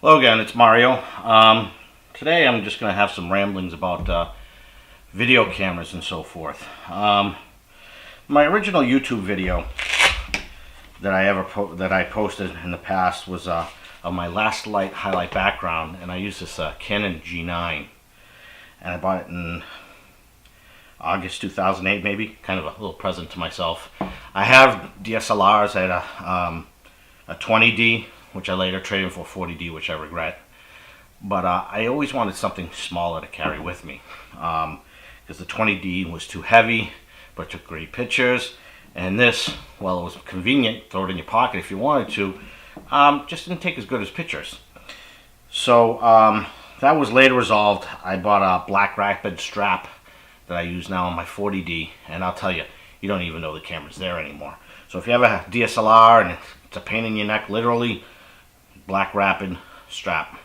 Hello again, it's Mario. Today I'm just going to have some ramblings about video cameras and so forth. My original YouTube video that I posted in the past was of my last light highlight background, and I used this Canon G9, and I bought it in August 2008, maybe, kind of a little present to myself. I have DSLRs. I had a 20D, which I later traded for 40D, which I regret. But I always wanted something smaller to carry with me, because the 20D was too heavy, but it took great pictures. And this, well, it was convenient, throw it in your pocket if you wanted to, just didn't take as good as pictures. So that was later resolved. I bought a black rapid strap that I use now on my 40D, and I'll tell you, you don't even know the camera's there anymore. So if you have a DSLR and it's a pain in your neck, literally, black rapid strap,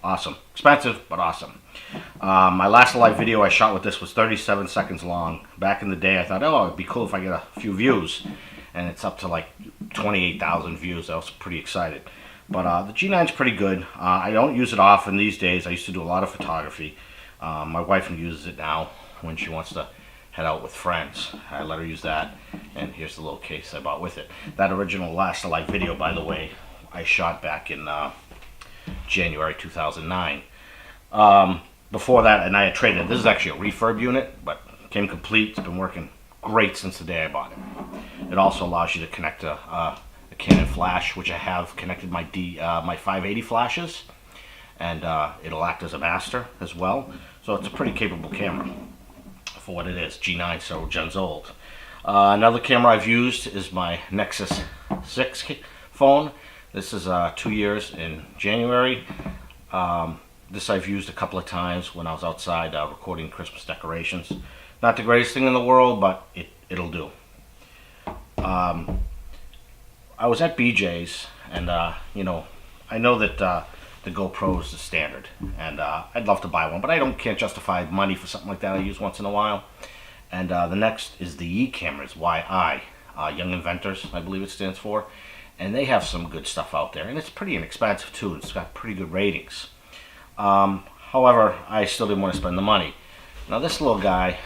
awesome. Expensive, but awesome. My last live video I shot with this was 37 seconds long. Back in the day I thought, oh, it'd be cool if I get a few views, and it's up to like 28,000 views. I was pretty excited. But the G9's pretty good. I don't use it often these days. I used to do a lot of photography. My wife uses it now when she wants to head out with friends. I let her use that, and here's the little case I bought with it. That original last live video, by the way, I shot back in January 2009. Before that, and I had traded it. This is actually a refurb unit, but it came complete. It's been working great since the day I bought it. It also allows you to connect a Canon flash, which I have connected my 580 flashes, and it'll act as a master as well. So it's a pretty capable camera for what it is. G9, so gens old. Another camera I've used is my Nexus 6 phone. This is 2 years in January. This I've used a couple of times when I was outside recording Christmas decorations. Not the greatest thing in the world, but it'll do. I was at BJ's, and you know, I know that the GoPro is the standard, and I'd love to buy one, but can't justify money for something like that I use once in a while. And the next is the E cameras, YI, Young Inventors, I believe it stands for. And they have some good stuff out there, and it's pretty inexpensive too. It's got pretty good ratings. However, I still didn't want to spend the money. Now this little guy,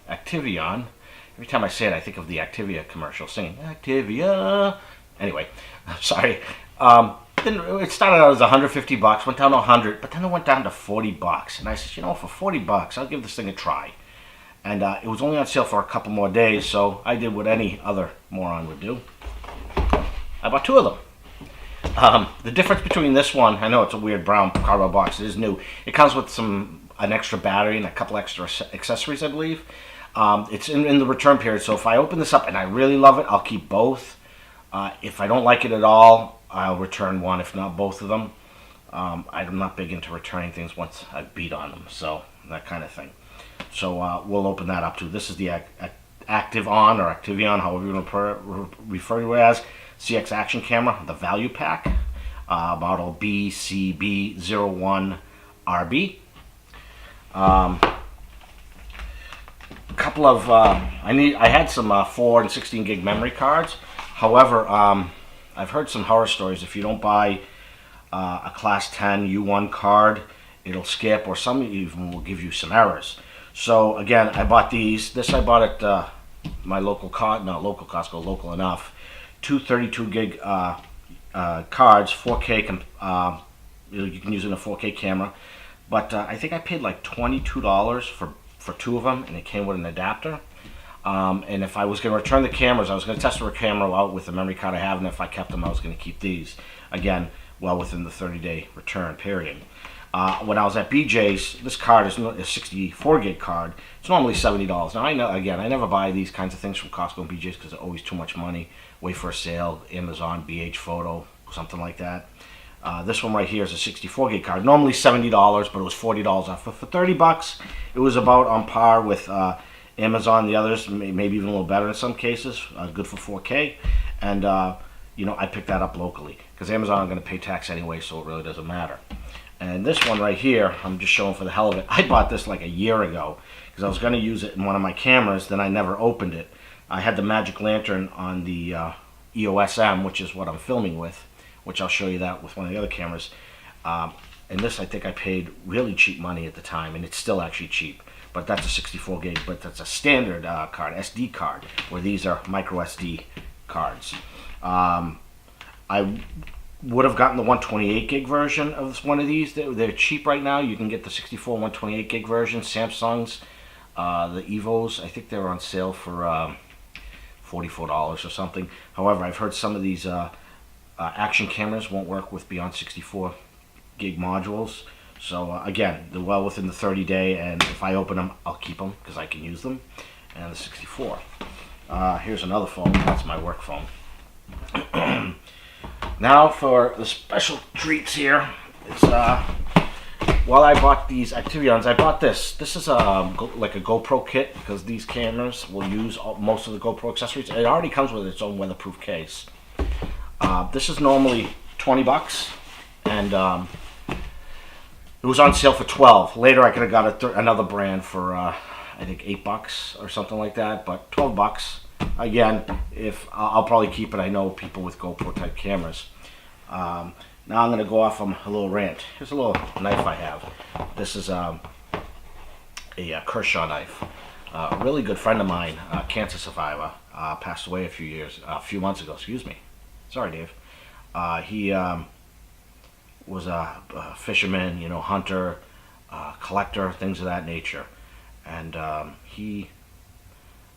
Activeon, every time I say it I think of the Activia commercial singing, Activia. Anyway, sorry. It started out as 150 bucks, went down to 100, but then it went down to 40 bucks. And I said, you know, for 40 bucks, I'll give this thing a try. And it was only on sale for a couple more days, so I did what any other moron would do. I bought two of them. The difference between this one, I know it's a weird brown cardboard box, it is new. It comes with an extra battery and a couple extra accessories, I believe. It's in the return period, so if I open this up and I really love it, I'll keep both. If I don't like it at all, I'll return one, if not both of them. I'm not big into returning things once I've beat on them, so that kind of thing. So we'll open that up too. This is the Activeon or Activeon, however you want to refer to it as, CX action camera, the value pack, model BCB01RB. Couple of I had some 4 and 16 gig memory cards. However, I've heard some horror stories. If you don't buy a class 10 U1 card, it'll skip, or some even will give you some errors. So again, I bought these. This I bought at my local Costco, local enough. 2 32 gig cards, 4K. You can use it in a 4K camera, but I think I paid like $22 for 2 of them, and it came with an adapter. And if I was going to return the cameras, I was going to test the camera out with the memory card I have, and if I kept them, I was going to keep these. Again, well within the 30-day return period. When I was at BJ's, this card is a 64 gig card. It's normally $70. Now I know, again, I never buy these kinds of things from Costco and BJ's because they're always too much money. Wait for a sale, Amazon, BH Photo, something like that. This one right here is a 64 gig card. Normally $70, but it was $40 off. For 30 bucks, it was about on par with Amazon, the others, maybe even a little better in some cases. Good for 4K. And you know, I picked that up locally because Amazon I'm going to pay tax anyway, so it really doesn't matter. And this one right here, I'm just showing for the hell of it. I bought this like a year ago because I was going to use it in one of my cameras, then I never opened it. I had the magic lantern on the EOS M, which is what I'm filming with, which I'll show you that with one of the other cameras. And this, I think I paid really cheap money at the time, and it's still actually cheap. But that's a 64 gig, but that's a standard card, SD card, where these are micro SD cards. I would have gotten the 128 gig version of one of these. They're cheap right now. You can get the 64 128 gig version. Samsung's, the Evos, I think they were on sale for $44 or something. However, I've heard some of these action cameras won't work with beyond 64 gig modules. So again, they're well within the 30-day, and if I open them, I'll keep them because I can use them. And the 64. Here's another phone. That's my work phone. Now for the special treats here. It's while I bought these Activeons, I bought this. This is like a GoPro kit, because these cameras will use most of the GoPro accessories. It already comes with its own weatherproof case. This is normally 20 bucks, and it was on sale for 12. Later I could have got another brand for I think 8 bucks or something like that, but 12 bucks. Again, if I'll probably keep it. I know people with GoPro type cameras. Now I'm going to go off on a little rant. Here's a little knife I have. This is a Kershaw knife. A really good friend of mine, cancer survivor, passed away a few months ago. Excuse me. Sorry, Dave. He was a fisherman, hunter, collector, things of that nature, and he,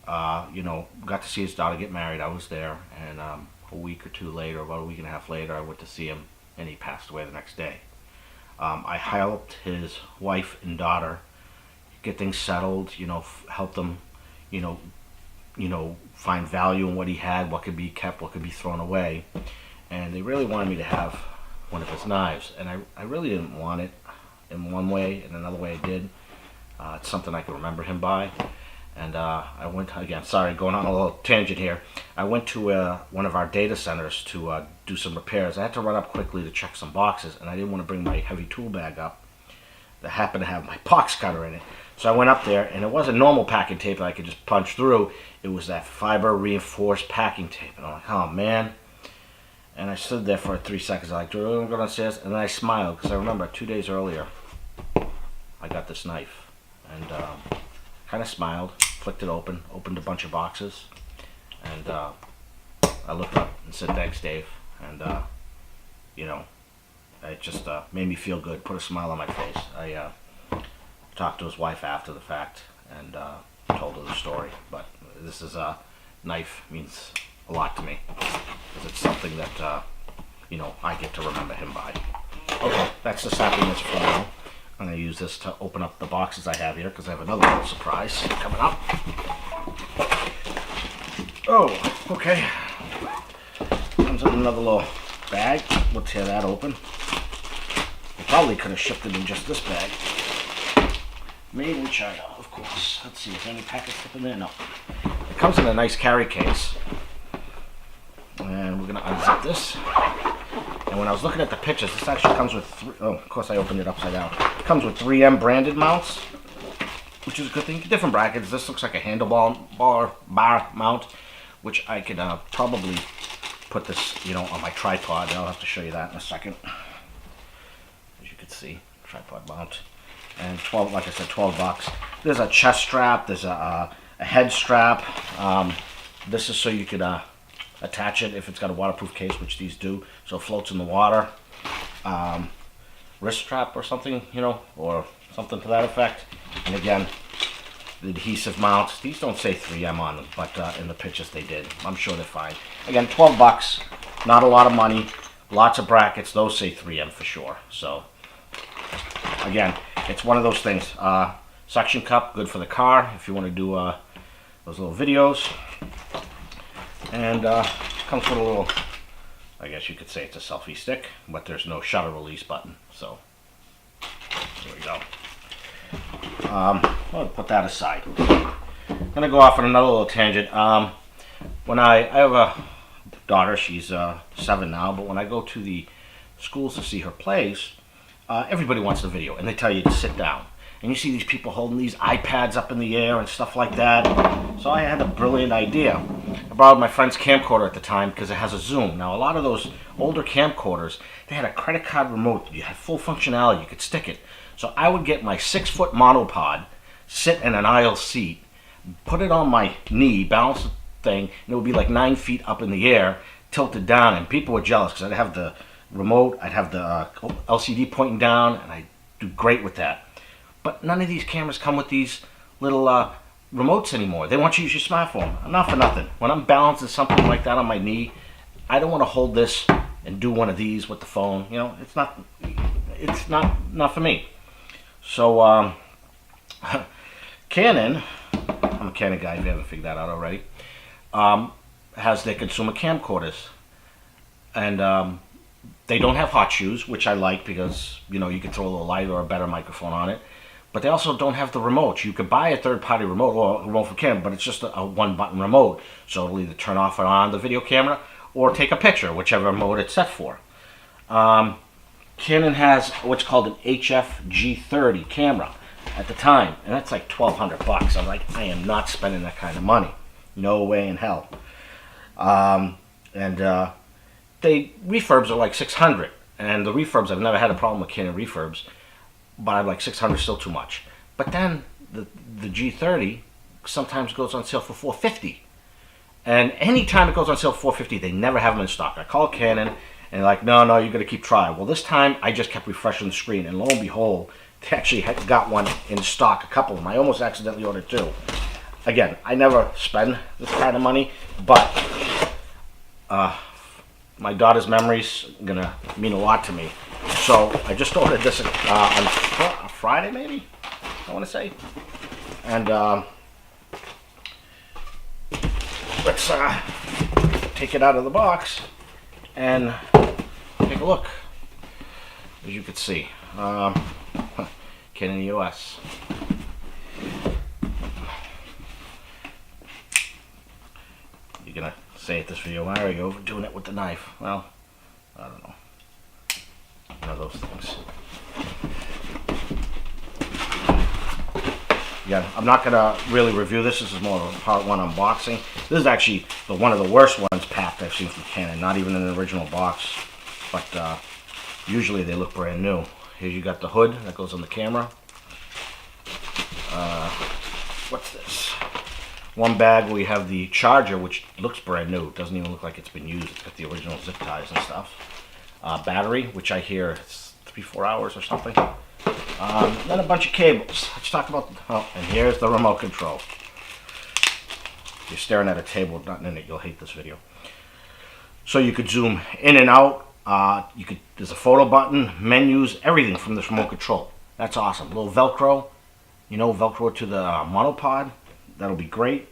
got to see his daughter get married. I was there, and a week or two later, about a week and a half later, I went to see him, and he passed away the next day. I helped his wife and daughter get things settled, help them, find value in what he had, what could be kept, what could be thrown away. And they really wanted me to have one of his knives, and I really didn't want it in one way. In another way I did. It's something I can remember him by. And I went, again, sorry, going on a little tangent here. I went to one of our data centers to do some repairs. I had to run up quickly to check some boxes, and I didn't want to bring my heavy tool bag up that happened to have my box cutter in it. So I went up there, and it wasn't normal packing tape that I could just punch through. It was that fiber reinforced packing tape. And I'm like, oh man. And I stood there for 3 seconds. I'm like, do I really go downstairs? And then I smiled, because I remember 2 days earlier, I got this knife. And kind of smiled, flicked it open, opened a bunch of boxes, and I looked up and said, thanks, Dave. And, it just made me feel good, put a smile on my face. I talked to his wife after the fact and told her the story. But this is a knife, means a lot to me, because it's something that, I get to remember him by. Okay, that's the sappiness for now. I'm going to use this to open up the boxes I have here, because I have another little surprise coming up. Oh, okay. Comes in another little bag. We'll tear that open. I probably could have shipped it in just this bag. Made in China, of course. Let's see, is there any packets up in there? No. It comes in a nice carry case. And we're going to unzip this. And when I was looking at the pictures, this actually comes with of course I opened it upside down. It comes with 3M branded mounts, which is a good thing. Different brackets. This looks like a handlebar bar mount, which I could probably put this, on my tripod. I'll have to show you that in a second. As you can see, tripod mount. And 12, like I said, 12 bucks. There's a chest strap. There's a head strap. This is so you could attach it if it's got a waterproof case, which these do, so it floats in the water. Wrist strap or something, or something to that effect. And again, the adhesive mounts. These don't say 3M on them, but in the pictures they did. I'm sure they're fine. Again, 12 bucks, not a lot of money, lots of brackets. Those say 3M for sure. So again, it's one of those things. Suction cup, good for the car if you want to do those little videos. And comes with a little, I guess you could say it's a selfie stick, but there's no shutter release button. So there we go. I'll put that aside. I'm gonna go off on another little tangent. When I have a daughter, she's 7 now, but when I go to the schools to see her plays, everybody wants the video, and they tell you to sit down. And you see these people holding these iPads up in the air and stuff like that. So I had a brilliant idea. I borrowed my friend's camcorder at the time because it has a zoom. Now, a lot of those older camcorders, they had a credit card remote. You had full functionality. You could stick it. So I would get my 6-foot monopod, sit in an aisle seat, put it on my knee, balance the thing, and it would be like 9 feet up in the air, tilted down, and people were jealous because I'd have the remote, I'd have the LCD pointing down, and I'd do great with that. But none of these cameras come with these little remotes anymore. They want you to use your smartphone. Not for nothing. When I'm balancing something like that on my knee, I don't want to hold this and do one of these with the phone. You know, it's not for me. So Canon, I'm a Canon guy if you haven't figured that out already, has their consumer camcorders, and they don't have hot shoes, which I like because, you know, you can throw a little light or a better microphone on it. But they also don't have the remote. You could buy a third-party remote or a remote for Canon, but it's just a one-button remote. So it'll either turn off or on the video camera or take a picture, whichever mode it's set for. Canon has what's called an HF G30 camera at the time, and that's like $1,200. I'm like, I am not spending that kind of money. No way in hell. They refurbs are like $600, and the refurbs, I've never had a problem with Canon refurbs, but I'm like $600 still too much. But then the G30 sometimes goes on sale for $450, and anytime it goes on sale for $450, they never have them in stock. I call Canon, and they're like, no, you're gonna keep trying. Well, this time I just kept refreshing the screen, and lo and behold, they actually had got one in stock. A couple of them. I almost accidentally ordered 2. Again, I never spend this kind of money, but my daughter's memories are gonna mean a lot to me. So I just ordered this on Friday, maybe, I want to say. And let's take it out of the box and take a look. As you can see, Canon EOS. You're gonna say at this video, why are you overdoing it with the knife? Well, I don't know. One of those things. Yeah, I'm not gonna really review this. This is more of a part 1 unboxing. This is actually one of the worst ones packed I've seen from Canon. Not even in an original box, but usually they look brand new. Here you got the hood that goes on the camera. What's this? One bag where you have the charger, which looks brand new. It doesn't even look like it's been used. It's got the original zip ties and stuff. Battery, which I hear it's 3-4 hours or something. Then a bunch of cables. Let's talk about, and here's the remote control. If you're staring at a table with nothing in it, you'll hate this video. So you could zoom in and out. There's a photo button, menus, everything from this remote control. That's awesome. A little Velcro, Velcro to the monopod. That'll be great.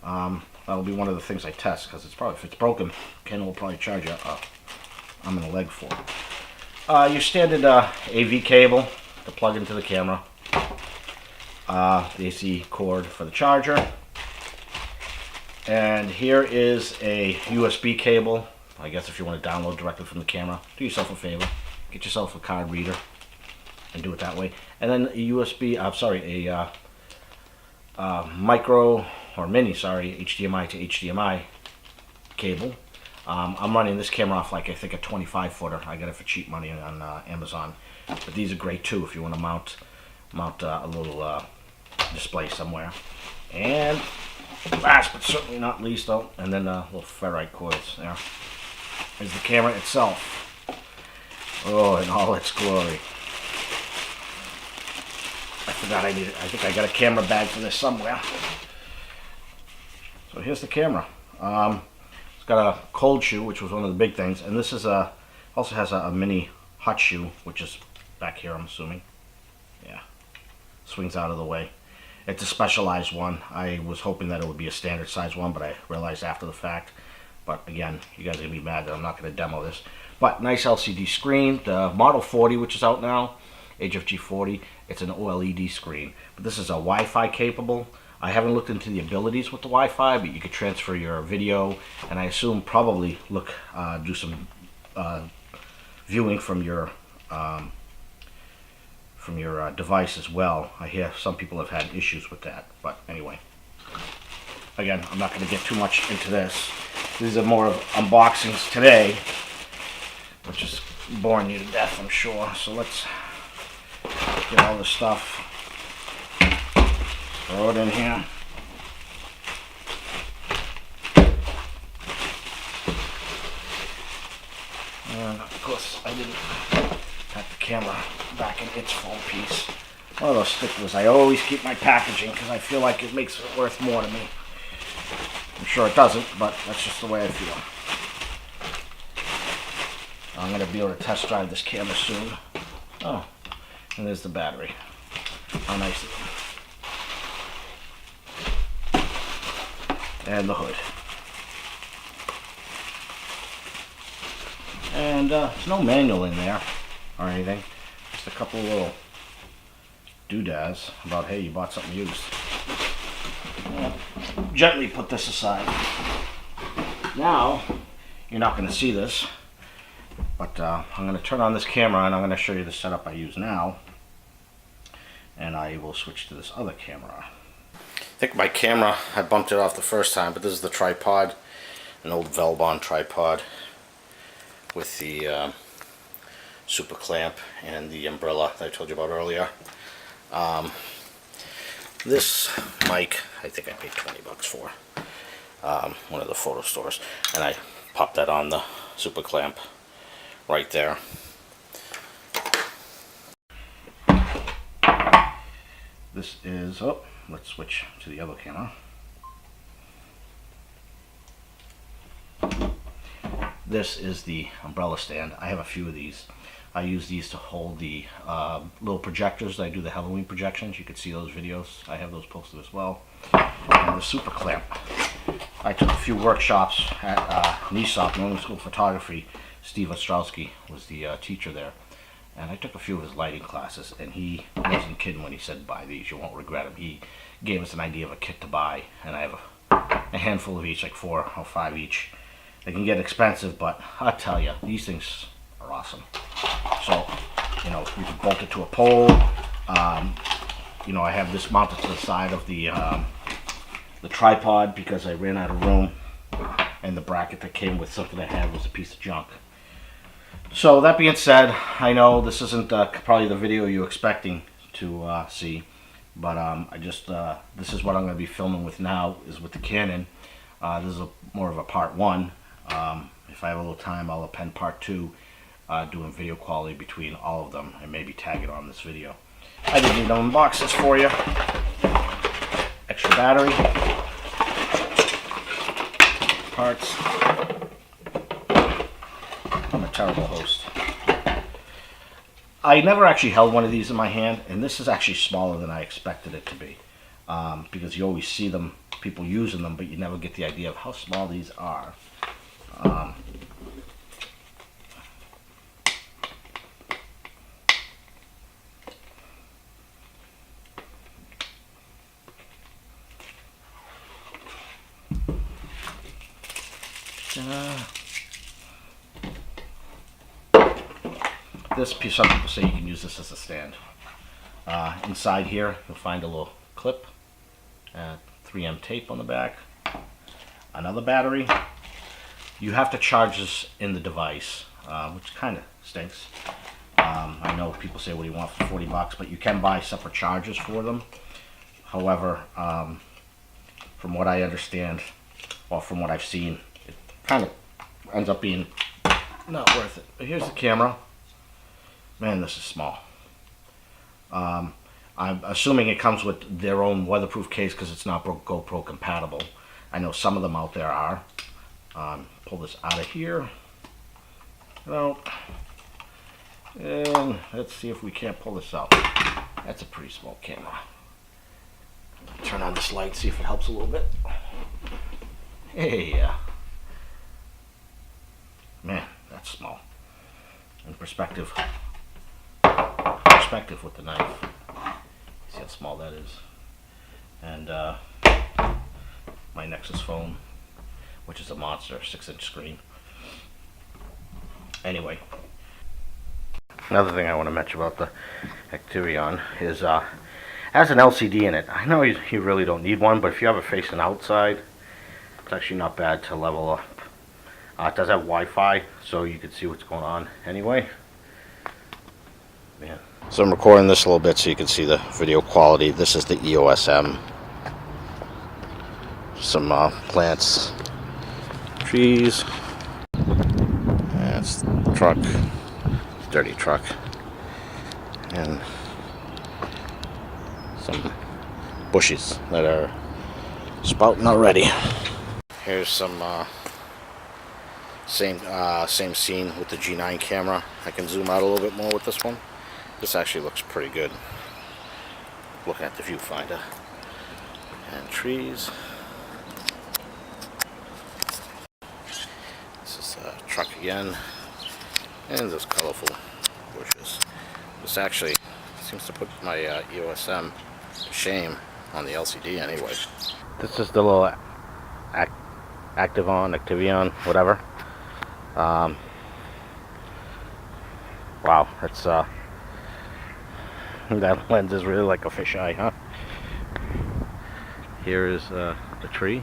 That'll be one of the things I test, because if it's broken, Canon will probably charge you I'm in a leg for it. Your standard AV cable to plug into the camera. The AC cord for the charger. And here is a USB cable. I guess if you want to download directly from the camera, do yourself a favor. Get yourself a card reader and do it that way. And then a USB, micro or mini, HDMI to HDMI cable. I'm running this camera off like I think a 25-footer. I got it for cheap money on Amazon. But these are great too if you want to mount a little display somewhere. And last but certainly not least, and then little ferrite coils there. Is the camera itself. Oh, in all its glory. I forgot I think I got a camera bag for this somewhere. So here's the camera. It's got a cold shoe, which was one of the big things, and this is also has a mini hot shoe, which is back here, I'm assuming. Yeah, swings out of the way. It's a specialized one. I was hoping that it would be a standard size one, but I realized after the fact. But again, you guys are gonna be mad that I'm not gonna demo this. But nice LCD screen. The Model 40, which is out now, HF G40, it's an OLED screen. But this is a Wi-Fi capable. I haven't looked into the abilities with the Wi-Fi, but you could transfer your video, and I assume probably do some viewing from your device as well. I hear some people have had issues with that, but anyway. again, I'm not going to get too much into this. These are more of unboxings today, which is boring you to death, I'm sure. So let's get all this stuff, throw it in here. And of course, I didn't have the camera back in its foam piece. One of those sticklers. I always keep my packaging because I feel like it makes it worth more to me. I'm sure it doesn't, but that's just the way I feel. I'm going to be able to test drive this camera soon. Oh, and there's the battery. How nice is it? And the hood. And there's no manual in there or anything. Just a couple of little doodads about, hey, you bought something used. Gently put this aside. Now, you're not going to see this, but I'm going to turn on this camera and I'm going to show you the setup I use now. And I will switch to this other camera. I think my camera, I bumped it off the first time, but this is the tripod. An old Velbon tripod with the super clamp and the umbrella that I told you about earlier. This mic, I think I paid 20 bucks for one of the photo stores, and I popped that on the super clamp right there. This is, oh, let's switch to the other camera. This is the umbrella stand. I have a few of these. I use these to hold the little projectors. I do the Halloween projections. You can see those videos. I have those posted as well. And the super clamp. I took a few workshops at NESOP, New England School of Photography. Steve Ostrowski was the teacher there. And I took a few of his lighting classes. And he wasn't kidding when he said, buy these. You won't regret them. He gave us an idea of a kit to buy. And I have a handful of each, like 4 or 5 each. They can get expensive, but I tell you, these things are awesome. So, you know, you can bolt it to a pole. You know, I have this mounted to the side of the tripod because I ran out of room, and the bracket that came with something I had was a piece of junk. So that being said, I know this isn't probably the video you're expecting to see, but this is what I'm going to be filming with now, is with the Canon. This is more of a part 1. If I have a little time, I'll append part 2, doing video quality between all of them, and maybe tag it on this video. I didn't need to unbox this for you. Extra battery, parts. I'm a terrible host. I never actually held one of these in my hand, and this is actually smaller than I expected it to be, because you always see them, people using them, but you never get the idea of how small these are. This piece, some people say you can use this as a stand. Inside here, you'll find a little clip, 3M tape on the back, another battery. You have to charge this in the device, which kind of stinks. I know people say, what do you want for 40 bucks, but you can buy separate chargers for them. However, from what I understand, or from what I've seen, it kind of ends up being not worth it. But here's the camera. Man, this is small. I'm assuming it comes with their own weatherproof case because it's not GoPro compatible. I know some of them out there are. Pull this out of here. Well, and let's see if we can't pull this out. That's a pretty small camera. Turn on this light, see if it helps a little bit. Hey, man, that's small. In perspective with the knife. See how small that is. And my Nexus phone, which is a monster 6-inch screen. Anyway, another thing I want to mention about the Activeon is it has an LCD in it. I know you really don't need one, but if you have it facing outside, It's actually not bad to level up. It does have Wi-Fi, so you can see what's going on anyway. Yeah. So I'm recording this a little bit so you can see the video quality. This is the EOS M. Some plants, trees. That's the truck, dirty truck, and some bushes that are sprouting already. Here's some same scene with the G9 camera. I can zoom out a little bit more with this one. This actually looks pretty good. Looking at the viewfinder. And trees. This is a truck again. And those colorful bushes. This actually seems to put my EOS M to shame on the LCD anyway. This is the little Activeon, whatever. Wow, it's that lens is really like a fisheye, huh? Here is the tree.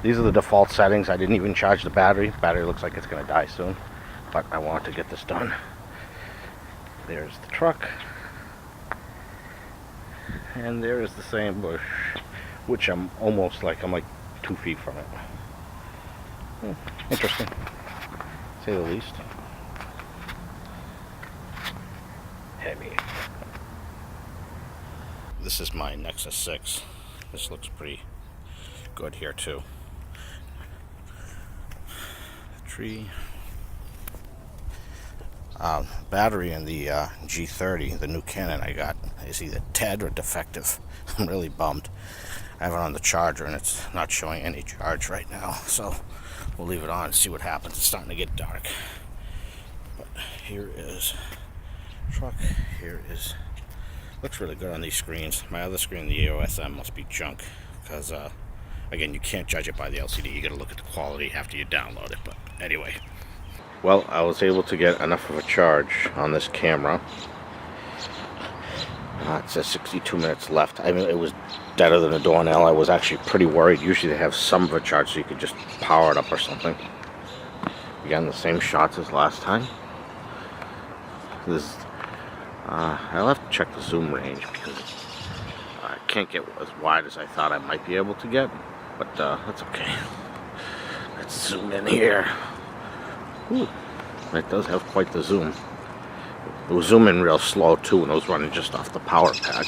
These are the default settings. I didn't even charge the battery. Battery looks like it's gonna die soon, but I want to get this done. There's the truck. And there is the same bush, which I'm like 2 feet from it. Interesting, to say the least. Heavy. This is my Nexus 6. This looks pretty good here too. The tree. Battery in the G30, the new Canon I got, is either dead or defective. I'm really bummed. I have it on the charger and it's not showing any charge right now, so we'll leave it on and see what happens. It's starting to get dark. But here is truck. Here is, looks really good on these screens. My other screen, the EOS M, must be junk because again, you can't judge it by the LCD. You got to look at the quality after you download it. But anyway. Well, I was able to get enough of a charge on this camera. It says 62 minutes left. I mean, it was deader than a doornail. I was actually pretty worried. Usually they have some of a charge so you could just power it up or something. Again, the same shots as last time. This, I'll have to check the zoom range because I can't get as wide as I thought I might be able to get. But that's okay. Let's zoom in here. Ooh, it does have quite the zoom. It was zooming real slow too, and it was running just off the power pack.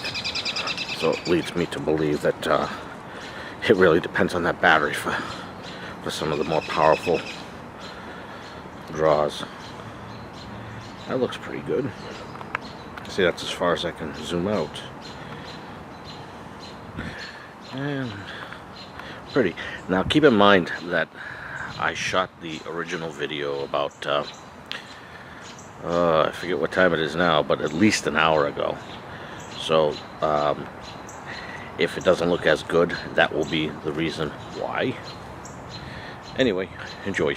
So it leads me to believe that it really depends on that battery for some of the more powerful draws. That looks pretty good. See, that's as far as I can zoom out. And pretty. Now keep in mind that I shot the original video about, I forget what time it is now, but at least an hour ago. So, if it doesn't look as good, that will be the reason why. Anyway, enjoy.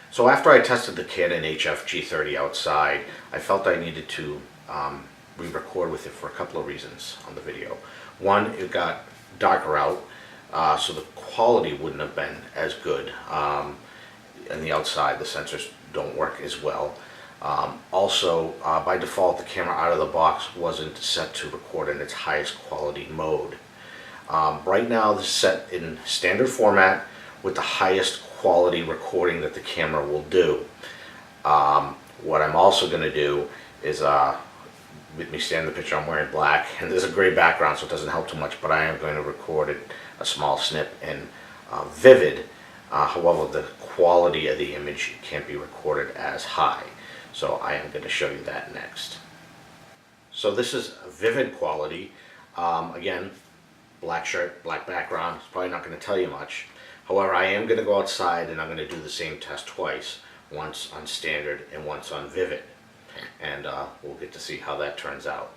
So after I tested the Canon HF G30 outside, I felt I needed to re-record with it for a couple of reasons on the video. One, it got darker out. So the quality wouldn't have been as good. On the outside, the sensors don't work as well. Also, by default, the camera out of the box wasn't set to record in its highest quality mode. Right now, this is set in standard format with the highest quality recording that the camera will do. What I'm also going to do is, with me standing in the picture, I'm wearing black, and there's a gray background, so it doesn't help too much, but I am going to record it a small snip in vivid. However, the quality of the image can't be recorded as high. So I am going to show you that next. So this is vivid quality. Again, black shirt, black background. It's probably not going to tell you much. However, I am going to go outside and I'm going to do the same test twice. Once on standard and once on vivid. And we'll get to see how that turns out.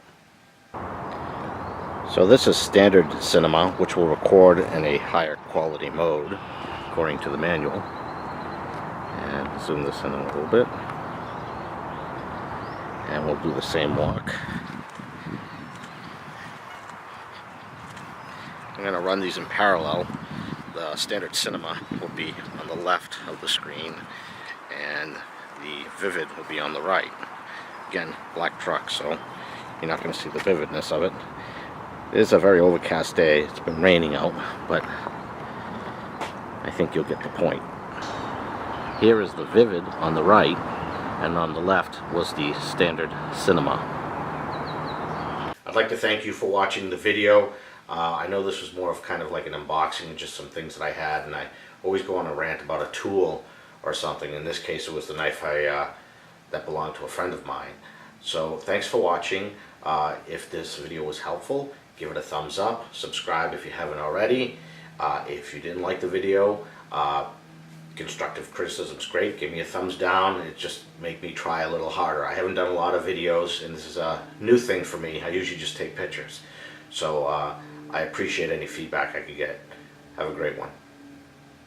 So this is standard cinema, which will record in a higher quality mode, according to the manual. And zoom this in a little bit. And we'll do the same walk. I'm going to run these in parallel. The standard cinema will be on the left of the screen, and the vivid will be on the right. Again, black truck, so you're not going to see the vividness of it. It is a very overcast day. It's been raining out, but I think you'll get the point. Here is the vivid on the right, and on the left was the standard cinema. I'd like to thank you for watching the video. I know this was more of kind of like an unboxing and just some things that I had, and I always go on a rant about a tool or something. In this case, it was the knife that belonged to a friend of mine. So thanks for watching. If this video was helpful, give it a thumbs up. Subscribe if you haven't already. If you didn't like the video, constructive criticism is great. Give me a thumbs down. It just make me try a little harder. I haven't done a lot of videos, and this is a new thing for me. I usually just take pictures. So I appreciate any feedback I could get. Have a great one.